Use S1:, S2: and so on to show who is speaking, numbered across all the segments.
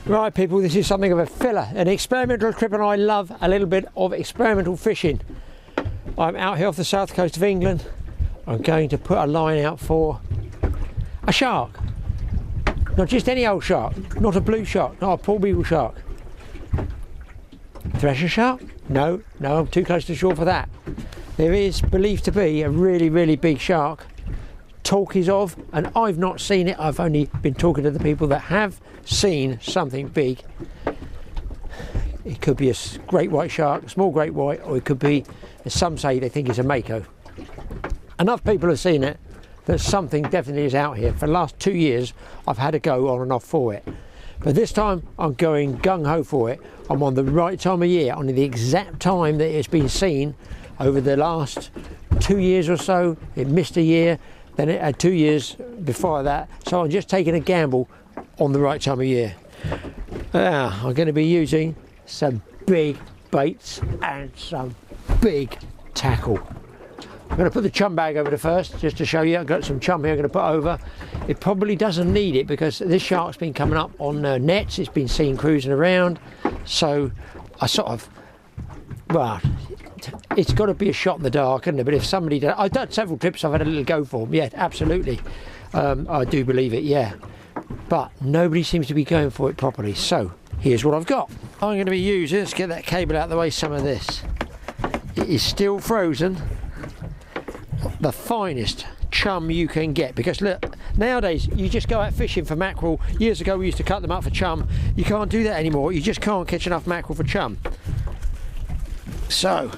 S1: Right people, this is something of a filler, an experimental trip, and I love a little bit of experimental fishing. I'm out here off the south coast of England. I'm going to put a line out for a shark. Not just any old shark, not a blue shark, not a poor beagle shark. Thresher shark? No, I'm too close to shore for that. There is believed to be a really, really big shark. Talk is of, and I've not seen it. I've only been talking to the people that have seen something big. It could be a great white shark, a small great white, or it could be, as some say, they think it's a mako. Enough people have seen it that something definitely is out here. For the last 2 years I've had to go on and off for it, but this time I'm going gung-ho for it. I'm on the right time of year, on the exact time that it's been seen over the last 2 years or so. It missed a year, then it had 2 years before that, so I'm just taking a gamble on the right time of year. I'm going to be using some big baits and some big tackle. I'm going to put the chum bag over there first, just to show you. I've got some chum here I'm going to put over. It probably doesn't need it because this shark's been coming up on nets. It's been seen cruising around, so I sort of, well, it's got to be a shot in the dark, isn't it? But if somebody does, I've done several trips, I've had a little go for them. Yeah, absolutely. I do believe it, yeah. But nobody seems to be going for it properly. So here's what I've got. I'm going to be using, let's get that cable out of the way, some of this. It is still frozen. The finest chum you can get, because look, nowadays you just go out fishing for mackerel. Years ago we used to cut them up for chum. You can't do that anymore. You just can't catch enough mackerel for chum. So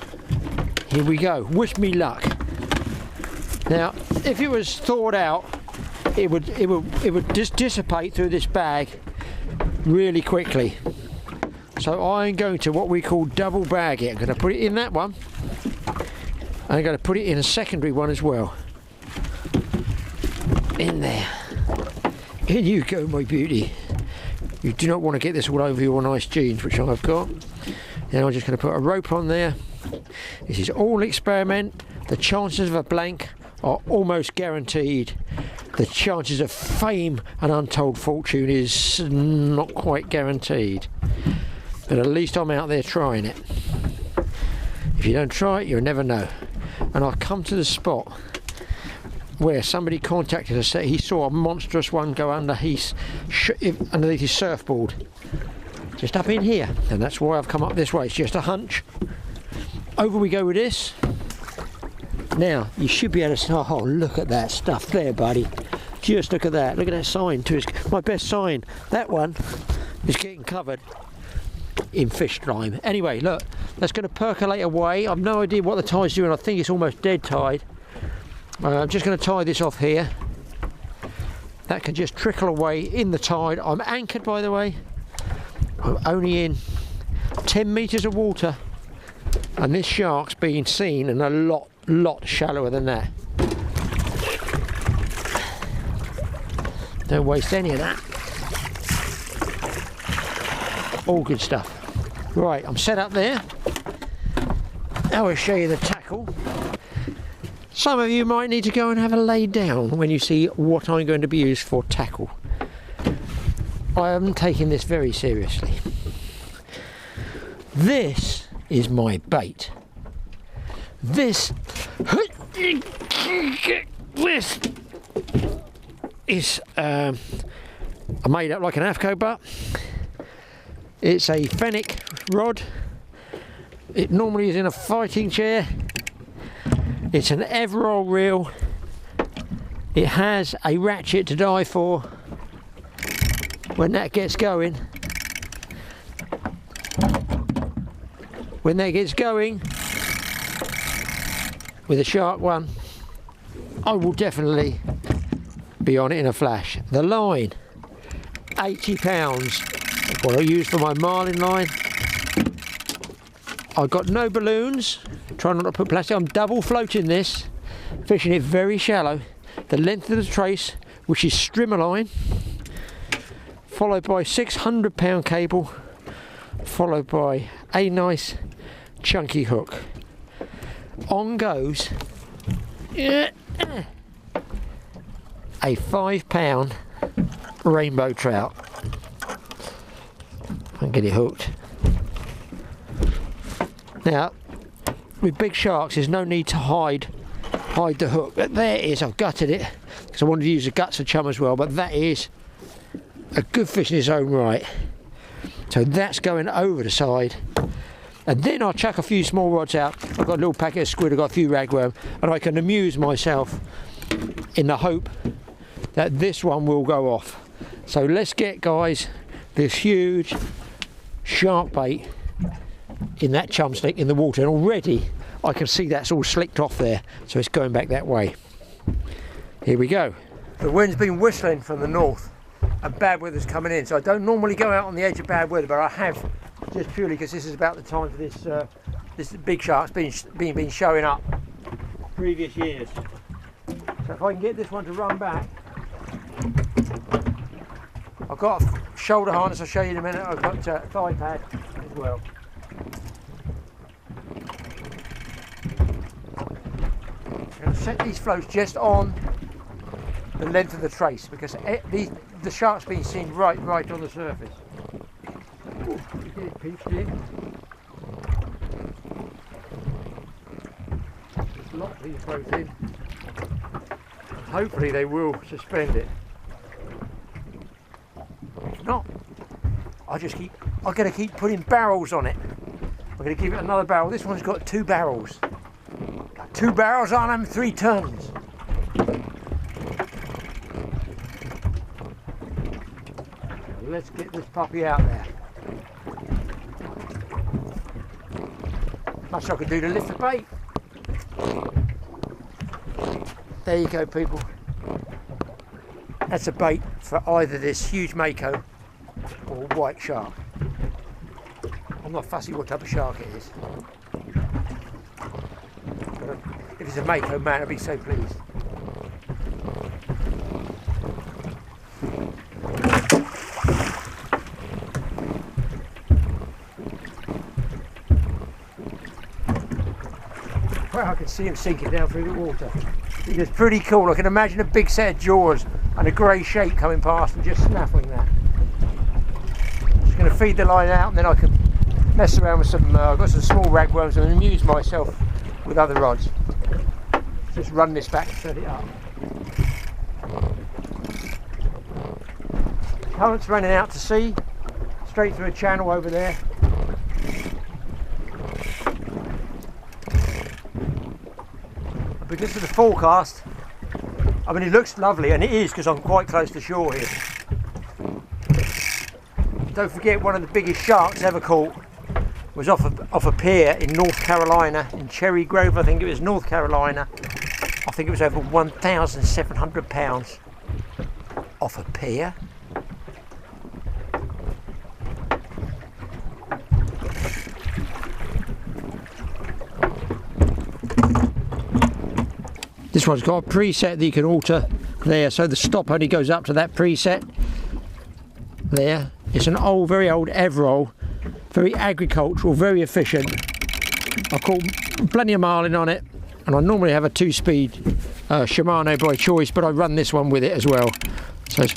S1: here we go. Wish me luck. Now if it was thawed out, it would just dissipate through this bag really quickly. So I'm going to what we call double bag it. I'm going to put it in that one. I'm going to put it in a secondary one as well. In there. In you go, my beauty. You do not want to get this all over your nice jeans, which I've got. Now I'm just going to put a rope on there. This is all experiment. The chances of a blank are almost guaranteed. The chances of fame and untold fortune is not quite guaranteed. But at least I'm out there trying it. If you don't try it, you'll never know. And I've come to the spot where somebody contacted us that he saw a monstrous one go under underneath his surfboard, just up in here, and that's why I've come up this way. It's just a hunch. Over we go with this. Now you should be able to. Oh, look at that stuff there, buddy. Just look at that. Look at that sign too. It's my best sign. That one is getting covered in fish slime. Anyway, look, that's going to percolate away. I've no idea what the tide's doing. I think it's almost dead tide. I'm just going to tie this off here. That can just trickle away in the tide. I'm anchored, by the way. I'm only in 10 metres of water, and this shark's being seen in a lot shallower than that. Don't waste any of that. All good stuff. Right, I'm set up there. Now I'll show you the tackle. Some of you might need to go and have a lay down when you see what I'm going to be used for tackle. I am taking this very seriously. This is my bait. This is made up like an AFCO butt. It's a fennec rod. It normally is in a fighting chair. It's an Everall reel. It has a ratchet to die for. When that gets going, with a shark one, I will definitely be on it in a flash. The line, 80 pounds. What I use for my marlin line. I've got no balloons. Try not to put plastic. I'm double floating this, fishing it very shallow. The length of the trace, which is strimmer line, followed by 600-pound cable, followed by a nice chunky hook. On goes a 5-pound rainbow trout. I can get it hooked. Now, with big sharks, there's no need to hide the hook. But there it is. I've gutted it because I wanted to use the guts of chum as well. But that is a good fish in its own right. So that's going over the side. And then I'll chuck a few small rods out. I've got a little packet of squid, I've got a few ragworm, and I can amuse myself in the hope that this one will go off. So let's get, guys, this huge shark bait in that chum stick in the water. And already I can see that's all slicked off there, so it's going back that way. Here we go. The wind's been whistling from the north and bad weather's coming in, so I don't normally go out on the edge of bad weather, but I have, just purely because this is about the time for this big shark's been showing up previous years. So if I can get this one to run back, I've got a shoulder harness I'll show you in a minute. I've got a thigh pad as well. I'm going to set these floats just on the length of the trace because the shark's been seen right on the surface. Ooh, get it peached in. Just lock these floats in. Hopefully they will suspend it. If not, I'm going to keep putting barrels on it. I'm going to give it another barrel. This one's got 2 barrels. Got 2 barrels on them, 3 tons. Let's get this puppy out there. Much I could do to lift the bait. There you go, people. That's a bait for either this huge mako or white shark. I'm not fussy what type of shark it is. But if it's a mako, man, I'd be so pleased. Well, I can see him sinking down through the water. It's pretty cool. I can imagine a big set of jaws and a grey shape coming past and just snaffling that. Just going to feed the line out and then I can mess around with some, I've got some small ragworms and amuse myself with other rods. Just run this back and set it up. Current's running out to sea, straight through a channel over there. Because of the forecast, I mean, it looks lovely, and it is because I'm quite close to shore here. Don't forget, one of the biggest sharks ever caught was off a pier in North Carolina, in Cherry Grove, I think it was, North Carolina. I think it was over 1,700 pounds off a pier. This one's got a preset that you can alter there, so the stop only goes up to that preset there. It's an old, very old Everol, very agricultural, very efficient. I've caught plenty of marlin on it, and I normally have a 2-speed Shimano by choice, but I run this one with it as well. So it's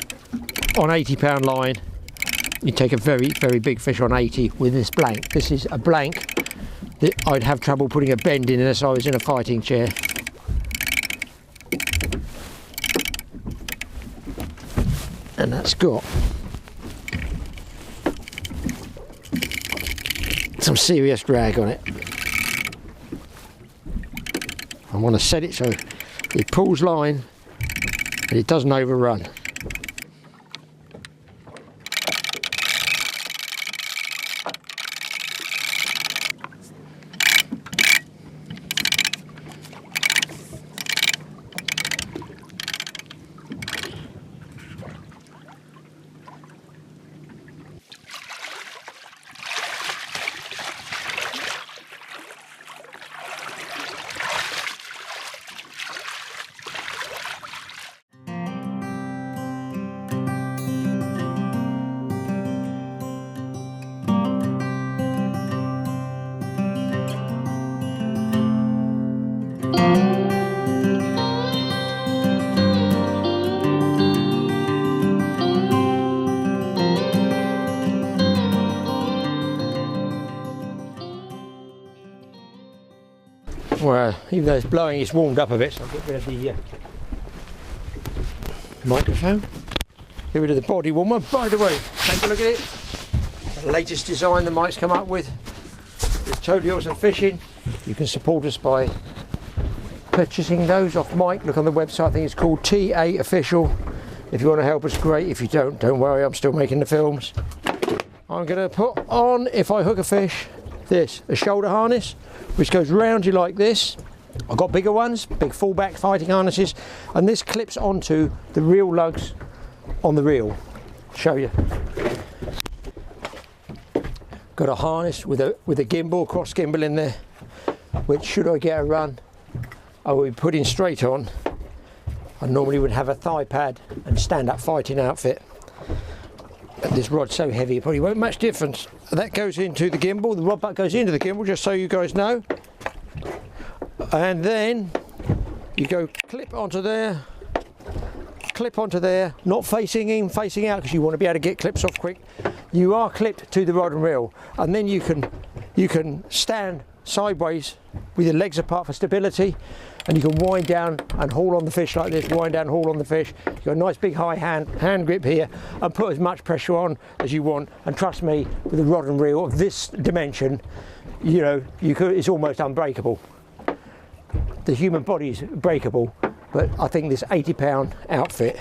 S1: on 80-pound line, you take a very, very big fish on 80 with this blank. This is a blank that I'd have trouble putting a bend in unless I was in a fighting chair. And that's got some serious drag on it. I want to set it so it pulls line and it doesn't overrun. Well, even though it's blowing, it's warmed up a bit, so I'll get rid of the microphone. Get rid of the body warmer. By the way, take a look at it. The latest design the Mike's come up with TAOUTDOORS and fishing. You can support us by purchasing those off Mike. Look on the website, I think it's called TA Official. If you want to help us, great. If you don't worry, I'm still making the films. I'm going to put on, if I hook a fish, a shoulder harness, which goes round you like this. I've got bigger ones, big full-back fighting harnesses, and this clips onto the reel lugs on the reel. Show you. Got a harness with a gimbal, cross gimbal in there, which should I get a run, I will be putting straight on. I normally would have a thigh pad and stand-up fighting outfit. But this rod's so heavy, it probably won't much difference. That goes into the gimbal, the rod butt goes into the gimbal, just so you guys know. And then you go clip onto there, not facing in, facing out, because you want to be able to get clips off quick. You are clipped to the rod and reel, and then you can stand sideways with your legs apart for stability, and you can wind down and haul on the fish like this, wind down, haul on the fish. You've got a nice big high hand grip here, and put as much pressure on as you want. And trust me, with a rod and reel of this dimension, you know, it's almost unbreakable. The human body is breakable, but I think this 80-pound outfit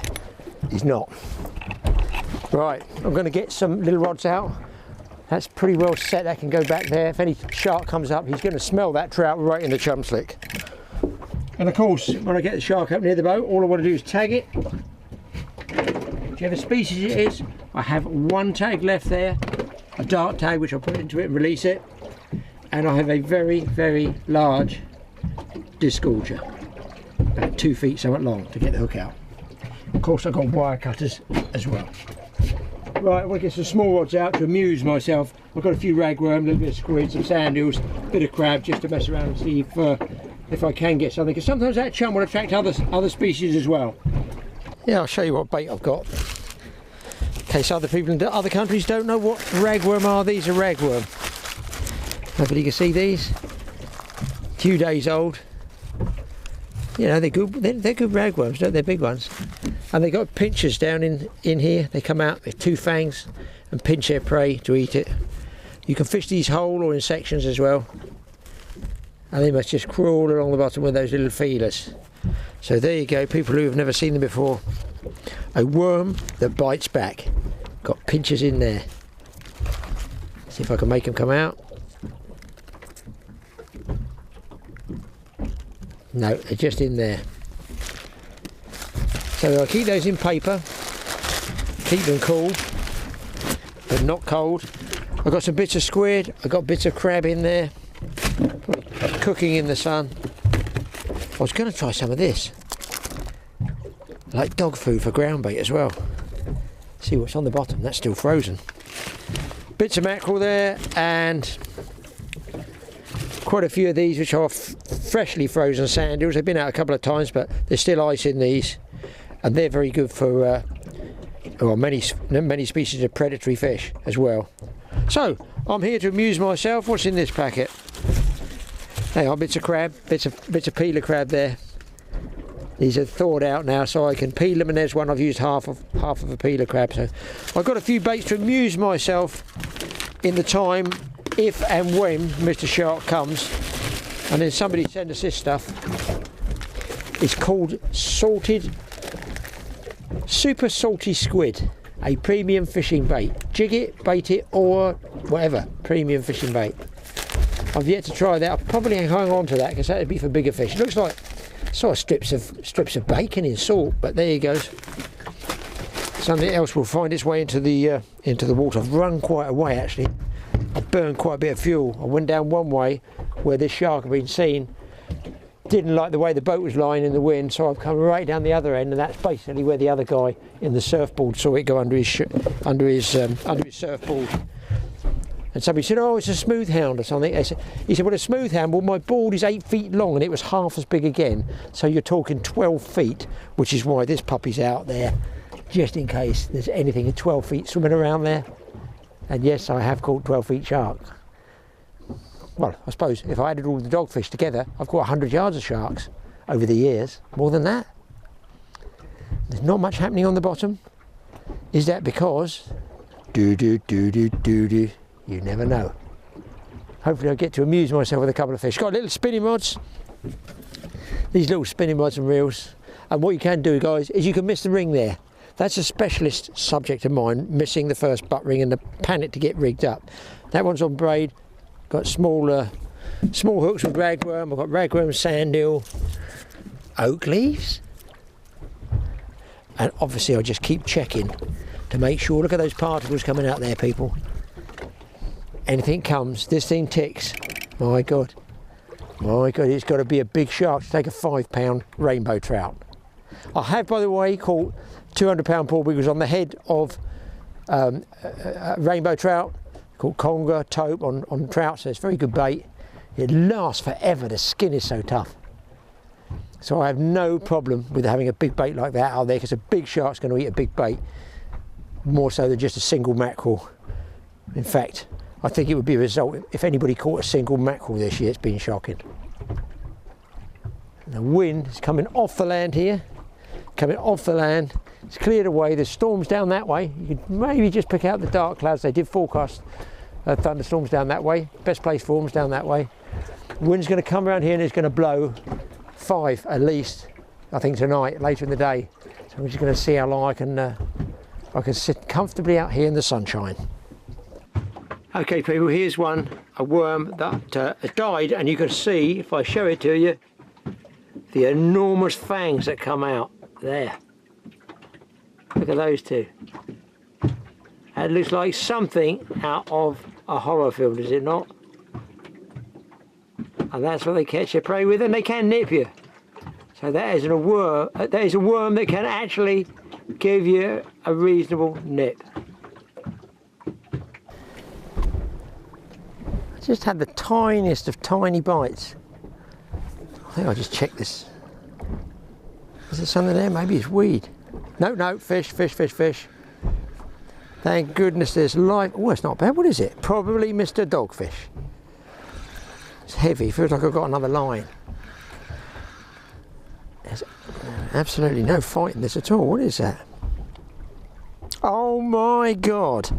S1: is not. Right, I'm going to get some little rods out. That's pretty well set, that can go back there. If any shark comes up, he's going to smell that trout right in the chum slick. And of course, when I get the shark up near the boat, all I want to do is tag it. Whichever species it is, I have one tag left there, a dart tag, which I'll put into it and release it. And I have a very, very large disgorger, about 2 feet somewhat long, to get the hook out. Of course, I've got wire cutters as well. Right, I want to get some small rods out to amuse myself. I've got a few ragworm, a little bit of squid, some sand eels, a bit of crab, just to mess around and see if I can get something. Because sometimes that chum will attract other species as well. Yeah, I'll show you what bait I've got, in case other people in other countries don't know what ragworm are. These are ragworm. Hopefully you can see these. A few days old. You know, they're good ragworms, don't they? Big ones. And they've got pinchers down in here. They come out with 2 fangs and pinch their prey to eat it. You can fish these whole or in sections as well. And they must just crawl along the bottom with those little feelers. So there you go, people who have never seen them before. A worm that bites back. Got pinchers in there. See if I can make them come out. No, they're just in there. So I'll keep those in paper, keep them cool, but not cold. I've got some bits of squid, I've got bits of crab in there, cooking in the sun. I was going to try some of this, like dog food for ground bait as well. See what's on the bottom, that's still frozen. Bits of mackerel there, and quite a few of these which are freshly frozen sand eels. They've been out a couple of times, but there's still ice in these. And they're very good for many species of predatory fish as well. So I'm here to amuse myself. What's in this packet? Hang on, bits of crab, bits of peeler crab there. These are thawed out now, so I can peel them. And there's one I've used half of a peeler crab. So I've got a few baits to amuse myself in the time if and when Mr. Shark comes. And then somebody send us this stuff. It's called super salty squid, a premium fishing bait. Jig it, bait it, or whatever, premium fishing bait. I've yet to try that. I'll probably hang on to that because that would be for bigger fish. It looks like sort of strips of bacon in salt, but there you goes. Something else will find its way into the water. I've run quite a way actually. I've burned quite a bit of fuel. I went down one way where this shark had been seen. Didn't like the way the boat was lying in the wind, so I've come right down the other end, and that's basically where the other guy in the surfboard saw it go under his surfboard. And somebody said, "Oh, it's a smooth hound or something." He said, "Well, a smooth hound. Well, my board is 8 feet long, and it was half as big again. So you're talking 12 feet, which is why this puppy's out there, just in case there's anything at 12 feet swimming around there." And yes, I have caught 12 feet shark. well, I suppose if I added all the dogfish together, I've got 100 yards of sharks over the years, more than that. There's not much happening on the bottom. Is that because, you never know. Hopefully I'll get to amuse myself with a couple of fish. Got little spinning rods, these little spinning rods and reels. And what you can do, guys, is you can miss the ring there. That's a specialist subject of mine, missing the first butt ring and the panic to get rigged up. That one's on braid, got small hooks with ragworm. I've got ragworm, sand eel, oak leaves. And obviously I'll just keep checking to make sure. Look at those particles coming out there, people. Anything comes, this thing ticks. My God, it's got to be a big shark to take a 5-pound rainbow trout. I have, by the way, caught 200-pound poor wiggles on the head of rainbow trout, called conger, taupe on trout, so it's very good bait. It lasts forever, the skin is so tough. So I have no problem with having a big bait like that out there, because a big shark's going to eat a big bait, more so than just a single mackerel. In fact, I think it would be a result if anybody caught a single mackerel this year. It's been shocking. And the wind is coming off the land here, coming off the land. It's cleared away. There's storms down that way. You could maybe just pick out the dark clouds. They did forecast thunderstorms down that way. Best place for them down that way. Wind's going to come around here and it's going to blow 5 at least, I think, tonight, later in the day. So I'm just going to see how long I can sit comfortably out here in the sunshine. Okay, people, here's one, a worm that has died, and you can see, if I show it to you, the enormous fangs that come out there. Look at those two. It looks like something out of a horror film, does it not? And that's what they catch their prey with, and they can nip you. So that is a worm that can actually give you a reasonable nip. Just had the tiniest of tiny bites. I think I'll just check this. Is there something there? Maybe it's weed. No, fish. Thank goodness there's life. Oh, it's not bad. What is it? Probably Mr. Dogfish. It's heavy. Feels like I've got another line. There's absolutely no fight in this at all. What is that? Oh my God.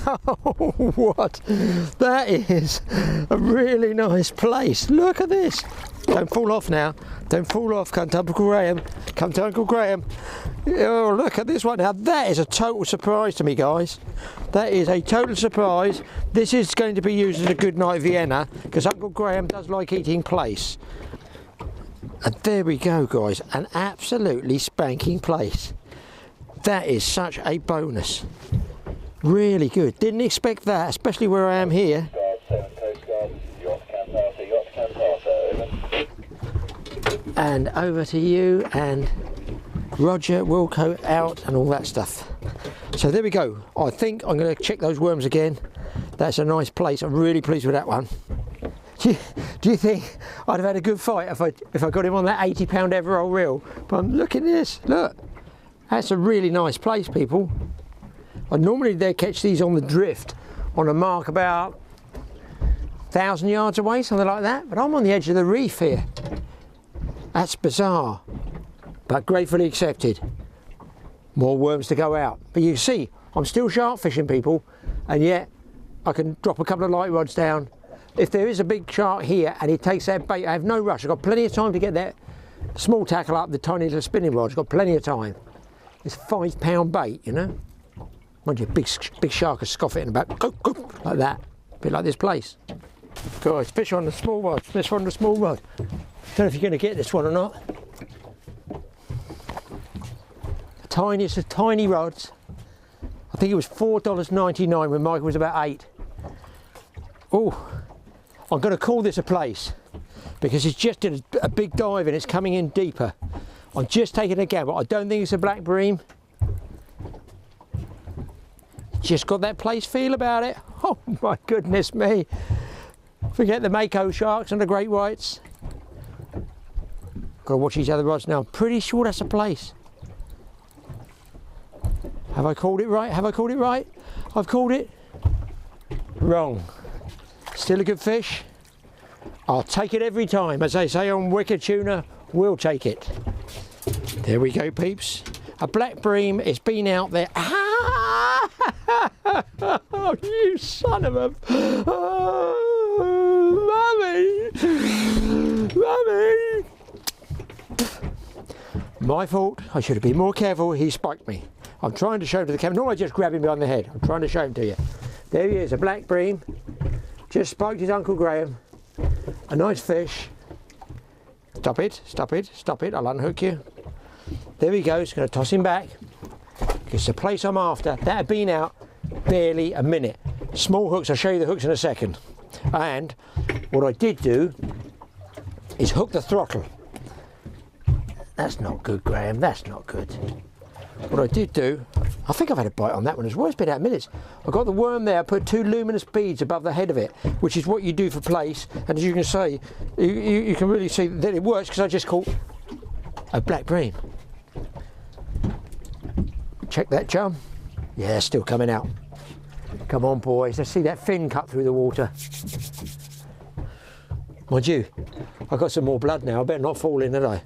S1: Oh, what? That is a really nice place. Look at this. Don't fall off now. Don't fall off. Come to Uncle Graeme. Come to Uncle Graeme. Oh, look at this one now. That is a total surprise to me, guys. That is a total surprise. This is going to be used as a good night Vienna, because Uncle Graeme does like eating Plaice. And there we go, guys. An absolutely spanking Plaice. That is such a bonus. Really good. Didn't expect that, especially where I am here. And over to you, and Roger, Wilco out, and all that stuff. So there we go. I think I'm going to check those worms again. That's a nice place. I'm really pleased with that one. Do you think I'd have had a good fight if I got him on that 80-pound Everold reel? But look at this. Look. That's a really nice place, people. I normally they catch these on the drift, on a mark about 1,000 yards away, something like that. But I'm on the edge of the reef here. That's bizarre, but gratefully accepted. More worms to go out. But you see, I'm still shark fishing, people, and yet I can drop a couple of light rods down. If there is a big shark here and he takes that bait, I have no rush. I've got plenty of time to get that small tackle up, the tiny little spinning rod. I've got plenty of time. It's 5-pound bait, you know. Mind you, big shark will scoff it in about like that. A bit like this place. Guys, fish on the small rod. Fish on the small rod. Don't know if you're going to get this one or not. The tiniest of tiny rods. I think it was $4.99 when Michael was about 8. Oh, I'm going to call this a Plaice because it's just did a big dive and it's coming in deeper. I'm just taking a gamble. I don't think it's a black bream. Just got that Plaice feel about it. Oh my goodness me. Forget the mako sharks and the great whites. Got to watch these other rods now. I'm pretty sure that's a Plaice. Have I called it right? Have I called it right? I've called it wrong. Still a good fish. I'll take it every time. As they say on Wicked Tuna, we'll take it. There we go, peeps. A black bream. It's been out there. Ah! Oh, you son of a... Oh, Mummy! My fault. I should have been more careful. He spiked me. I'm trying to show him to the camera. No, I just grab him behind the head. I'm trying to show him to you. There he is, a black bream. Just spiked his Uncle Graeme. A nice fish. Stop it, stop it, stop it. I'll unhook you. There he goes. Going to toss him back. It's the Plaice I'm after. That had been out barely a minute. Small hooks. I'll show you the hooks in a second. And what I did do is hook the throttle. That's not good, Graeme. That's not good. What I did do, I think I've had a bite on that one as well. It's been out minutes. I got the worm there, put 2 luminous beads above the head of it, which is what you do for Plaice. And as you can see, you can really see that it works because I just caught a black bream. Check that, chum. Yeah, still coming out. Come on, boys. Let's see that fin cut through the water. Mind you, I've got some more blood now. I better not fall in, had I?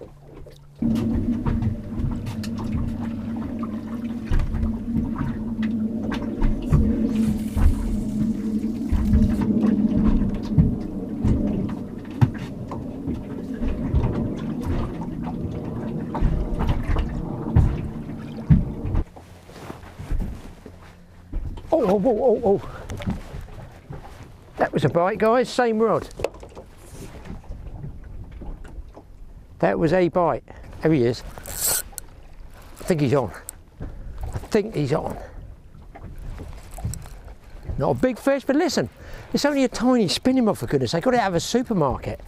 S1: Oh. That was a bite, guys. Same rod. That was a bite. There he is. I think he's on. I think he's on. Not a big fish, but listen, it's only a tiny spinning rod, for goodness sake. Got it out of a supermarket.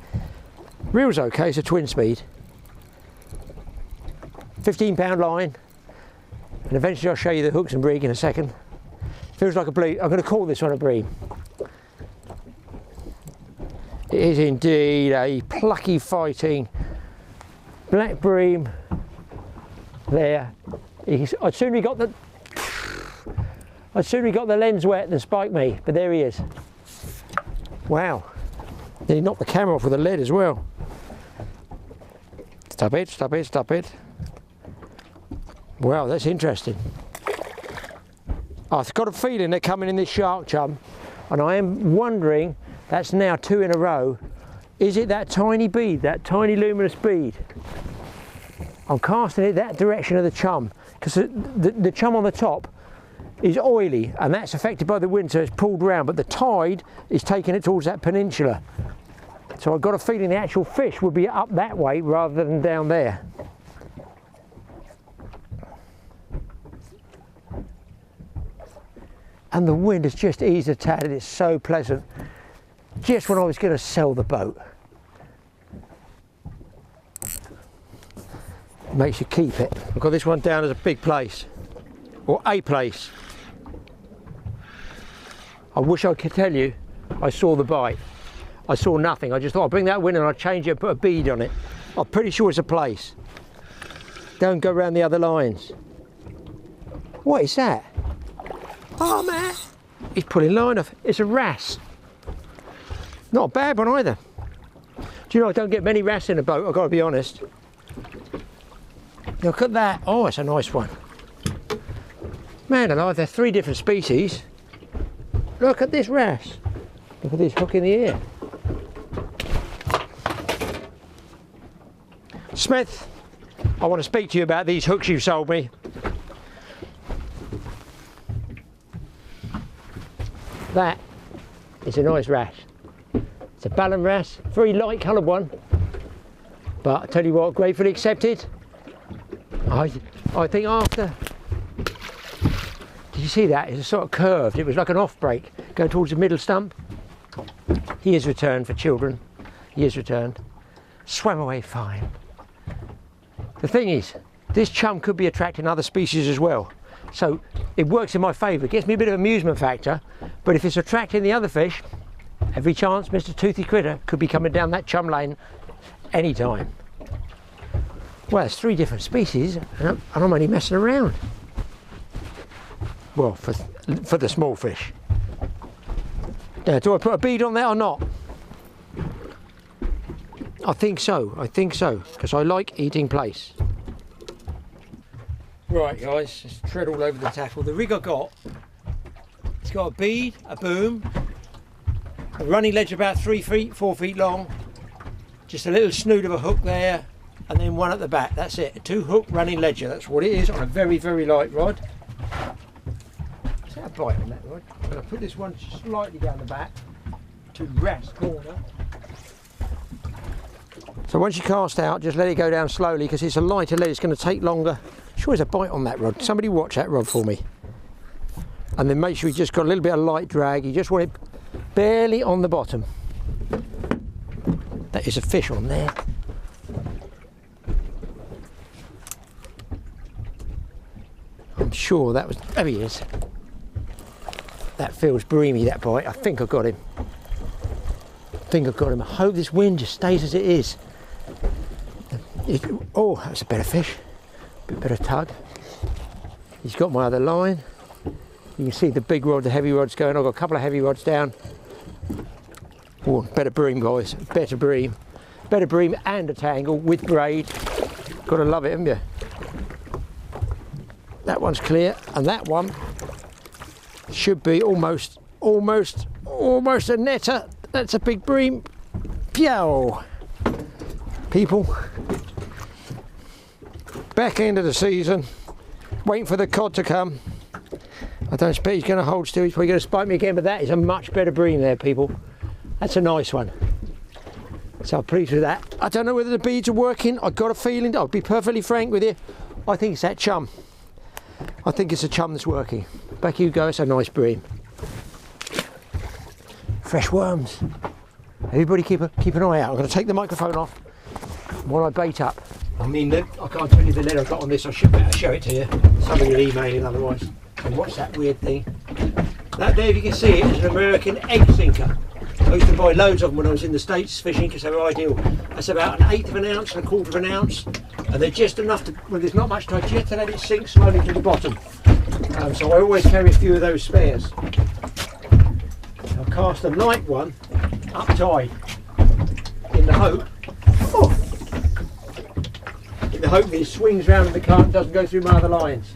S1: Reel's okay, it's a twin speed. 15-pound line. And eventually I'll show you the hooks and brig in a second. Feels like a bream. I'm going to call this one a bream. It is indeed a plucky fighting black bream. There. I'd sooner got the lens wet than spike me, but there he is. Wow. He knocked the camera off with a lead as well. Stop it, stop it, stop it. Wow, that's interesting. I've got a feeling they're coming in this shark, chum, and I am wondering, that's now 2 in a row, is it that tiny bead, that tiny luminous bead? I'm casting it that direction of the chum, because the chum on the top is oily, and that's affected by the wind, so it's pulled round, but the tide is taking it towards that peninsula. So I've got a feeling the actual fish would be up that way rather than down there. And the wind has just eased a tad, and it's so pleasant. Just when I was going to sell the boat. Makes you keep it. I've got this one down as a big Plaice, or a Plaice. I wish I could tell you I saw the bite. I saw nothing. I just thought I'd bring that wind and I'd change it and put a bead on it. I'm pretty sure it's a Plaice. Don't go around the other lines. What is that? Oh man, he's pulling line off. It's a wrasse. Not a bad one either. Do you know I don't get many wrasse in a boat, I've got to be honest. Look at that. Oh, it's a nice one. Man alive, they're 3 different species. Look at this wrasse. Look at this hook in the ear. Smith, I want to speak to you about these hooks you've sold me. That is a nice wrasse. It's a Ballon wrasse, very light coloured one, but I tell you what, gratefully accepted. I think after, did you see that? It's sort of curved, it was like an off break going towards the middle stump. He has returned for children, he has returned. Swam away fine. The thing is, this chum could be attracting other species as well. So it works in my favour, it gets me a bit of amusement factor, but if it's attracting the other fish, every chance Mr. Toothy Critter could be coming down that chum lane any time. Well, there's 3 different species, and I'm only messing around. Well, for the small fish. Now, do I put a bead on that or not? I think so, because I like eating plaice. Right guys, just tread all over the tackle. The rig I got, it's got a bead, a boom, a running ledge about 3 feet, 4 feet long, just a little snood of a hook there, and then one at the back. That's it, a 2-hook running ledger. That's what it is on a very, very light rod. Is that a bite on that rod? I'm going to put this one slightly down the back to rest corner. So once you cast out, just let it go down slowly because it's a lighter lead, it's going to take longer. Sure there's a bite on that rod. Somebody watch that rod for me. And then make sure you just got a little bit of light drag. You just want it barely on the bottom. That is a fish on there. I'm sure that was, there he is. That feels breamy, that bite. I think I got him. I hope this wind just stays as it is. Oh, that's a better fish. Bit better tug. He's got my other line. You can see the big rod, the heavy rod's going. I've got a couple of heavy rods down. Oh, better bream, guys. Better bream. Better bream and a tangle with braid. Gotta love it, haven't you? That one's clear, and that one should be almost a netter. That's a big bream. Pyow! People, back end of the season, waiting for the cod to come. I don't expect he's going to hold still. He's probably going to spike me again, but that is a much better bream there, people. That's a nice one. So I'm pleased with that. I don't know whether the beads are working. I've got a feeling, I'll be perfectly frank with you, I think it's that chum. I think it's a chum that's working. Back you go, it's a nice bream. Fresh worms. Everybody keep an eye out. I'm going to take the microphone off while I bait up. I mean, I can't tell you the lead I've got on this. I should better show it to you. Somebody will email it otherwise. And watch that weird thing. That there, if you can see it, is an American egg sinker. I used to buy loads of them when I was in the States fishing because they were ideal. That's about 1/8 of an ounce and 1/4 of an ounce. And they're just enough to, when there's not much tide, just to let it sink slowly to the bottom. So I always carry a few of those spares. I'll cast a light one up tide in the hope that it swings round and the current doesn't go through my other lines.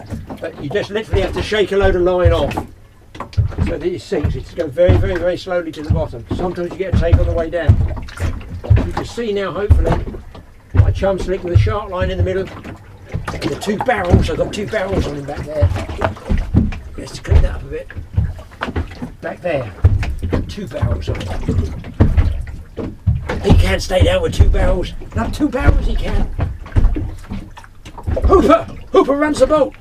S1: But you just literally have to shake a load of line off so that it sinks. It's going very, very, very slowly to the bottom. Sometimes you get a take on the way down. You can see now, hopefully, my chum slick with a shark line in the middle. And the 2 barrels, I've got 2 barrels on him back there. Let's clean that up a bit. Back there, 2 barrels on him. He can stay down with 2 barrels. Not 2 barrels he can. Hooper runs the boat.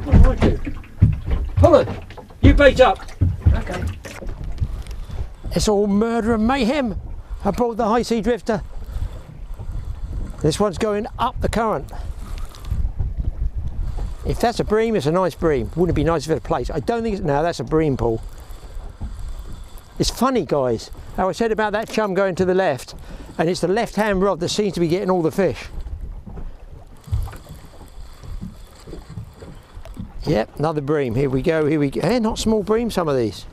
S1: What do I do? Pull it. You bait up. Okay. It's all murder and mayhem aboard the high sea drifter. This one's going up the current. If that's a bream, it's a nice bream. Wouldn't it be nice if it was a plaice? I don't think it's, no, that's a bream pool. It's funny, guys, how I said about that chum going to the left, and it's the left hand rod that seems to be getting all the fish. Yep, another bream. Here we go, here we go. Hey, not small bream, some of these.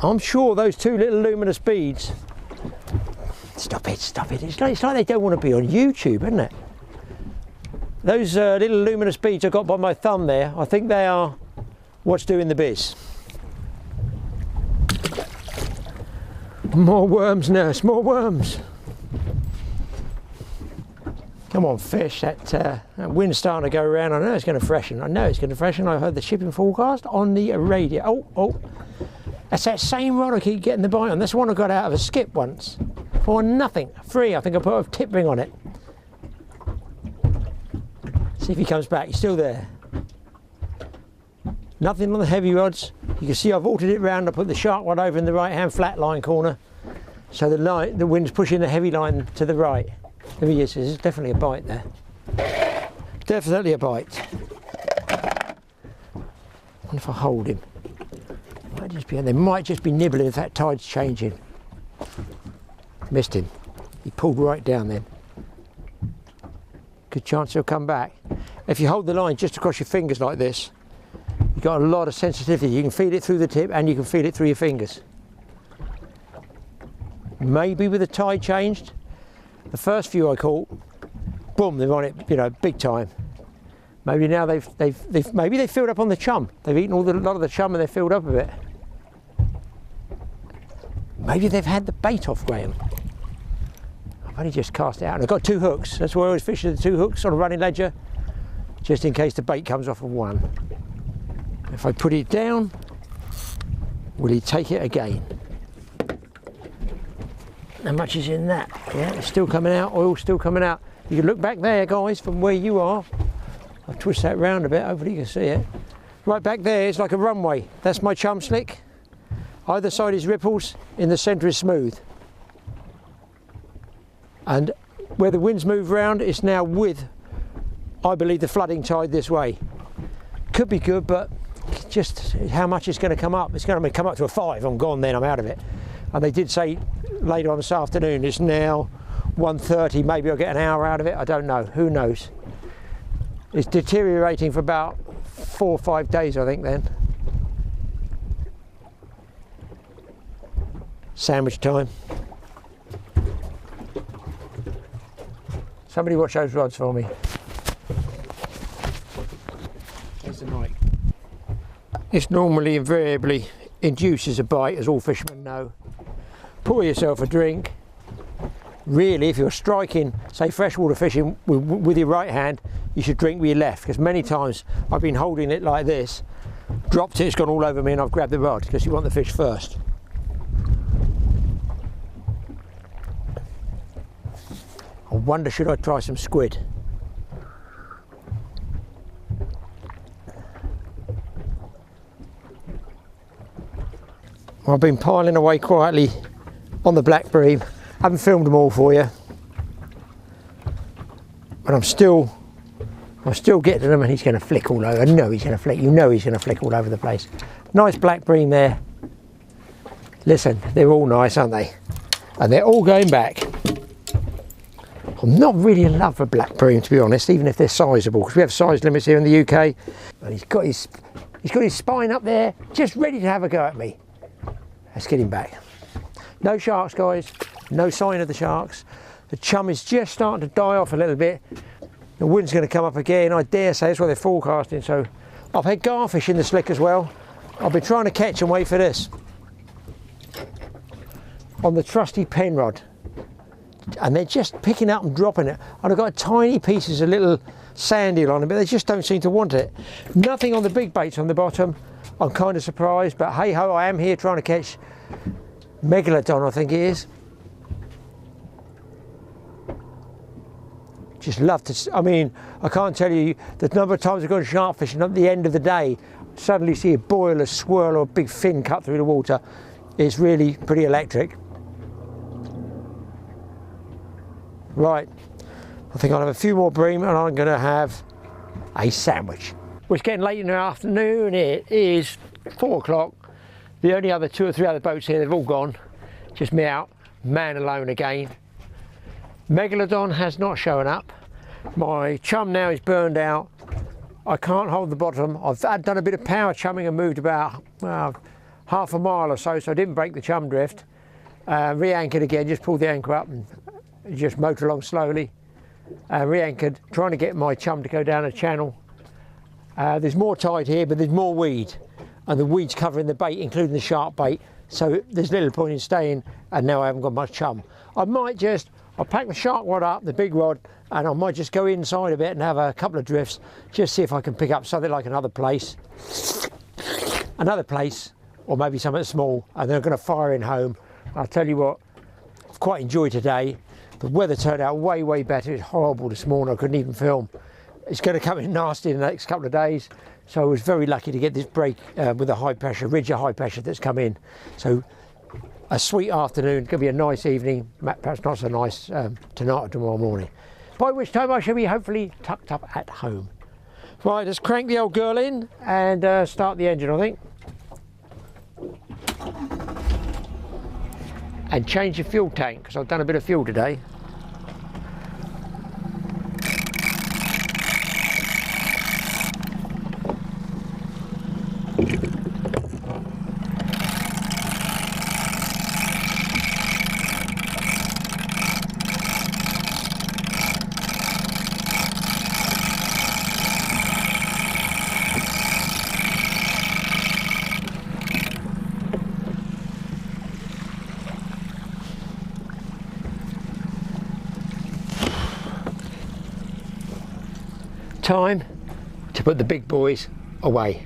S1: I'm sure those 2 little luminous beads. Stop it, stop it. It's like they don't want to be on YouTube, isn't it? Those little luminous beads I got by my thumb there, I think they are what's doing the biz. More worms, nurse, more worms. Come on, fish, that wind's starting to go around. I know it's going to freshen. I heard the shipping forecast on the radio. Oh, that's that same rod I keep getting the bite on. That's the one I got out of a skip once. For nothing, free. I think I put a tip ring on it. See if he comes back. He's still there. Nothing on the heavy rods. You can see I've altered it round. I put the shark rod over in the right hand flat line corner, so the wind's pushing the heavy line to the right. There he is. There's definitely a bite there. Definitely a bite. I wonder if I hold him. Might just be, they might just be nibbling if that tide's changing. Missed him. He pulled right down then. Good chance he'll come back. If you hold the line just across your fingers like this, you've got a lot of sensitivity. You can feel it through the tip and you can feel it through your fingers. maybe with the tide changed. The first few I caught, boom, they're on it, you know, big time. Maybe now maybe they filled up on the chum. They've eaten a lot of the chum and they're filled up a bit. Maybe they've had the bait off, Graeme. I've only just cast it out and I've got 2 hooks. That's why I always fish with the 2 hooks on a running ledger, just in case the bait comes off of one. If I put it down, will he take it again? How much is in that? Yeah, it's still coming out, oil's still coming out. You can look back there, guys, from where you are. I'll twist that round a bit, hopefully you can see it. Right back there is like a runway. That's my chum slick. Either side is ripples, in the centre is smooth. And where the winds move round, it's now with, I believe, the flooding tide this way. Could be good, but just how much it's going to come up. It's going to come up to a 5, I'm gone then, I'm out of it. And they did say later on this afternoon, it's now 1:30, maybe I'll get an hour out of it, I don't know, who knows. It's deteriorating for about 4 or 5 days, I think, then. Sandwich time. Somebody watch those rods for me. Here's the mic. This normally invariably induces a bite, as all fishermen know. Pour yourself a drink. Really, if you're striking, say, freshwater fishing with your right hand, you should drink with your left, because many times I've been holding it like this, dropped it, it's gone all over me and I've grabbed the rod, because you want the fish first. I wonder, should I try some squid? I've been piling away quietly on the black bream. I haven't filmed them all for you, but I'm still getting them, and he's going to flick all over. I know he's going to flick. You know he's going to flick all over the place. Nice black bream there. Listen, they're all nice, aren't they? And they're all going back. I'm not really in love with black bream, to be honest, even if they're sizable, because we have size limits here in the UK. And he's got his spine up there, just ready to have a go at me. Let's get him back. No sharks, guys. No sign of the sharks. The chum is just starting to die off a little bit. The wind's going to come up again, I dare say. That's what they're forecasting. So I've had garfish in the slick as well. I've been trying to catch and wait for this on the trusty pen rod, and they're just picking up and dropping it. And I've got tiny pieces of little sand eel on them, but they just don't seem to want it. Nothing on the big baits on the bottom. I'm kind of surprised, but hey ho, I am here trying to catch megalodon, I think it is. Just love to, I mean, I can't tell you the number of times I've gone shark fishing at the end of the day, suddenly see a boil, a swirl, or a big fin cut through the water. It's really pretty electric. Right, I think I'll have a few more bream and I'm going to have a sandwich. Well, it's getting late in the afternoon. It is 4 o'clock. The only other 2 or 3 other boats here, they've all gone. Just me out, man alone again. Megalodon has not shown up. My chum now is burned out. I can't hold the bottom. I've done a bit of power chumming and moved about half a mile or so, so I didn't break the chum drift. Re-anchored again, just pulled the anchor up and just motor along slowly. Re-anchored, trying to get my chum to go down a channel. There's more tide here, but there's more weed, and the weed's covering the bait, including the shark bait, so there's little point in staying, and now I haven't got much chum. I'll pack the shark rod up, the big rod, and I might just go inside a bit and have a couple of drifts, just see if I can pick up something like another Plaice, or maybe something small, and then I'm going to fire in home. I'll tell you what, I've quite enjoyed today. The weather turned out way, way better. It's horrible this morning, I couldn't even film. It's going to come in nasty in the next couple of days, so I was very lucky to get this break with a high pressure, ridge of high pressure that's come in. So a sweet afternoon, going to be a nice evening, perhaps not so nice tonight or tomorrow morning, by which time I shall be hopefully tucked up at home. Right, let's crank the old girl in and start the engine, I think. And change the fuel tank, because I've done a bit of fuel today. time to put the big boys away.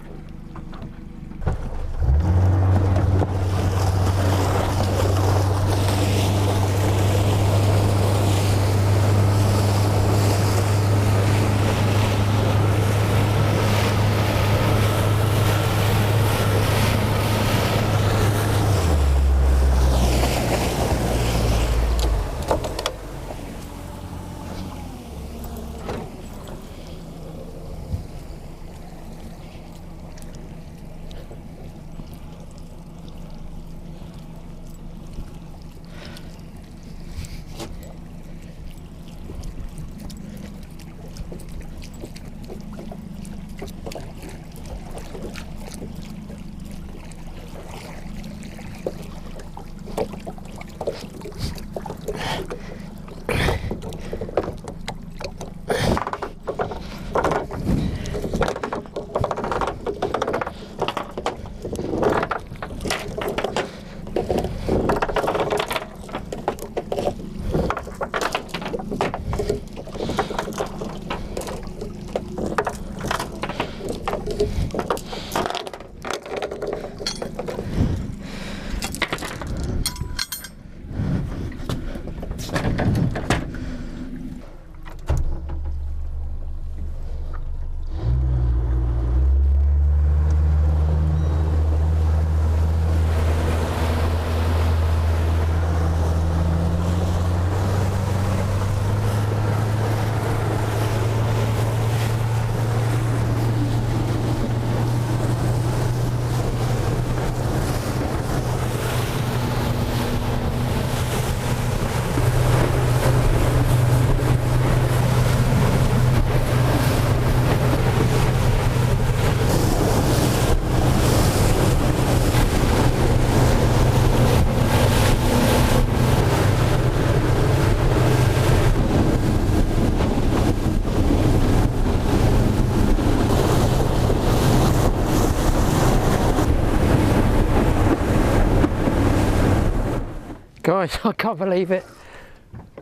S1: Guys, I can't believe it.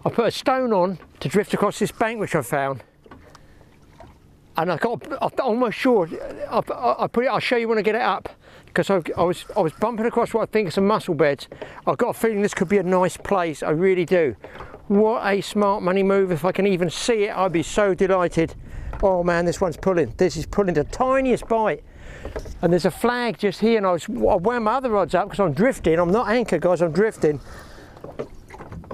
S1: I put a stone on to drift across this bank which I found, and I'm almost sure I put it. I'll show you when I get it up, because I was bumping across what I think are some mussel beds. I've got a feeling this could be a nice place. I really do. What a smart money move! If I can even see it, I'd be so delighted. Oh man, this one's pulling. This is pulling the tiniest bite. And there's a flag just here, and I wound my other rods up because I'm drifting. I'm not anchored, guys, I'm drifting.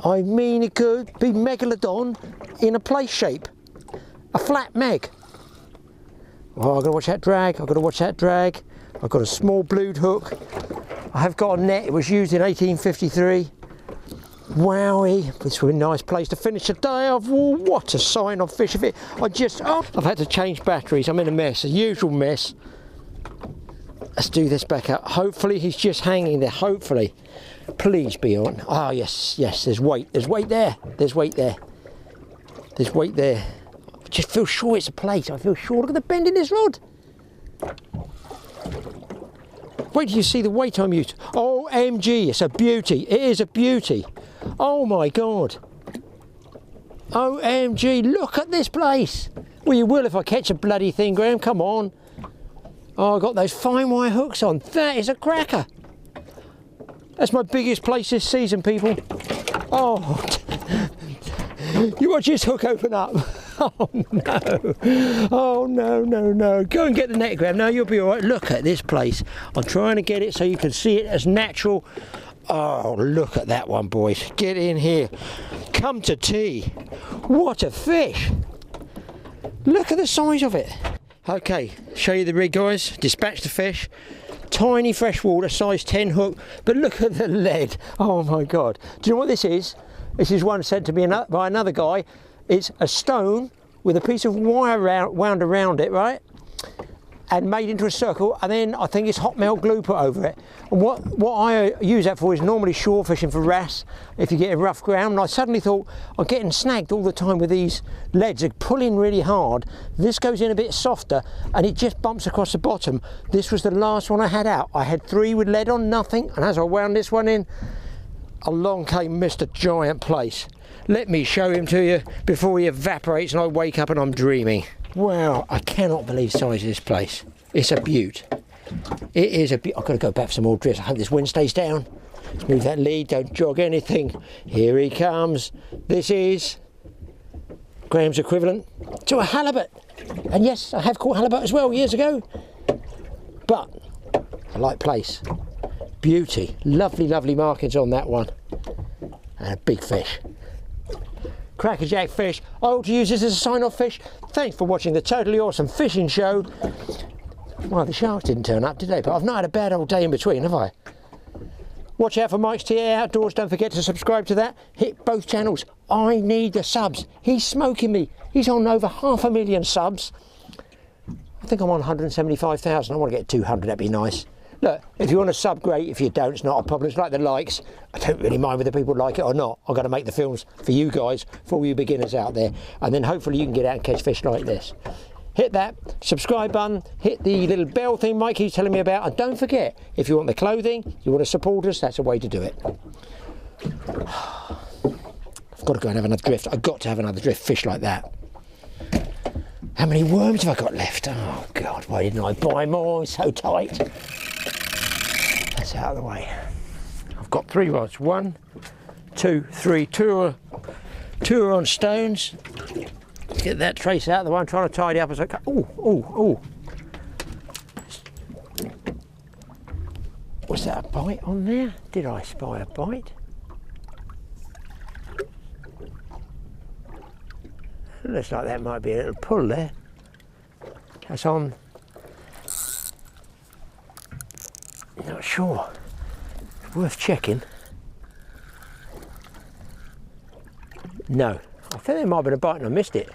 S1: I mean, it could be megalodon in a Plaice shape. A flat meg. Oh, I've got to watch that drag. I've got to watch that drag. I've got a small blued hook. I have got a net. It was used in 1853. Wowie, this would be a nice place to finish the day off. Oh, what a sign of fish of it. I've had to change batteries. I'm in a mess, a usual mess. Let's do this back up. Hopefully he's just hanging there, hopefully. Please be on. Oh yes, yes, there's weight there. There's weight there. There's weight there. I just feel sure it's a Plaice. I feel sure. Look at the bend in this rod. Wait till you see the weight I'm used. OMG, it's a beauty. It is a beauty. Oh my God. OMG, look at this place. Well, you will if I catch a bloody thing, Graeme, come on. Oh, I got those fine wire hooks on. That is a cracker. That's my biggest Plaice this season, people. Oh, you watch this hook open up. Oh no. Oh no, no, no. Go and get the net, Graeme. No, you'll be all right. Look at this place. I'm trying to get it so you can see it as natural. Oh, look at that one, boys. Get in here. Come to tea. What a fish. Look at the size of it. Okay, show you the rig, guys. Dispatch the fish. Tiny freshwater, size 10 hook. But look at the lead. Oh my God. Do you know what this is? This is one sent to me by another guy. It's a stone with a piece of wire wound around it, right? And made into a circle, and then I think it's hot melt glue put over it. And what I use that for is normally shore fishing for wrasse, if you get a rough ground. And I suddenly thought, I'm getting snagged all the time with these leads. They pull in really hard. This goes in a bit softer, and it just bumps across the bottom. This was the last one I had out. I had 3 with lead on, nothing. And as I wound this one in, along came Mr. Giant Plaice. Let me show him to you before he evaporates and I wake up and I'm dreaming. Wow, I cannot believe the size of this place. It's a beaut. It is a beaut. I've got to go back for some more drifts. I hope this wind stays down. Let's move that lead, don't jog anything. Here he comes. This is Graham's equivalent to a halibut. And yes, I have caught halibut as well years ago. But I like Plaice. Beauty. Lovely, lovely markings on that one. And a big fish. Crackerjack fish. I ought to use this as a sign-off fish. Thanks for watching the totally awesome fishing show. Well, the sharks didn't turn up, did they? But I've not had a bad old day in between, have I? Watch out for Mike's TAOUTDOORS. Don't forget to subscribe to that. Hit both channels. I need the subs. He's smoking me. He's on over 500,000 subs. I think I'm on 175,000. I want to get 200. That'd be nice. Look, if you want to sub, great. If you don't, it's not a problem. It's like the likes. I don't really mind whether people like it or not. I've got to make the films for you guys, for all you beginners out there. And then hopefully you can get out and catch fish like this. Hit that subscribe button, hit the little bell thing Mike keeps telling me about, and don't forget, if you want the clothing, you want to support us, that's a way to do it. I've got to go and have another drift. I've got to have another drift, fish like that. How many worms have I got left? Oh God, why didn't I buy more? It's so tight. That's out of the way. I've got 3 rods. 1, 2, 3. 2 are on stones. Let's get that trace out of the way. I'm trying to tidy up as I go. Oh. Was that a bite on there? Did I spy a bite? Looks like that might be a little pull there. That's on. Not sure. It's worth checking. No. I think there might have been a bite and I missed it.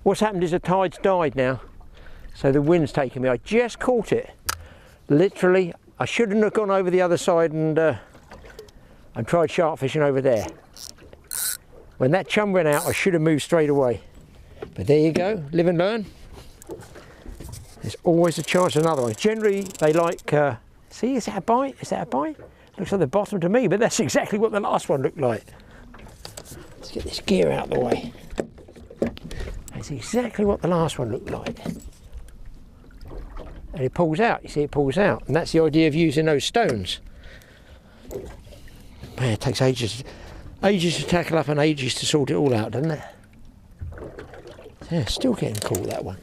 S1: What's happened is the tide's died now, so the wind's taken me. I just caught it. Literally, I shouldn't have gone over the other side and tried shark fishing over there. When that chum went out, I should have moved straight away. But there you go, live and learn. There's always a chance of another one. Generally, they like, see, is that a bite? Is that a bite? Looks like the bottom to me, but that's exactly what the last one looked like. Let's get this gear out of the way. That's exactly what the last one looked like. And it pulls out, you see it pulls out. And that's the idea of using those stones. Man, it takes ages to tackle up and ages to sort it all out, doesn't it? Yeah, still getting caught, that one.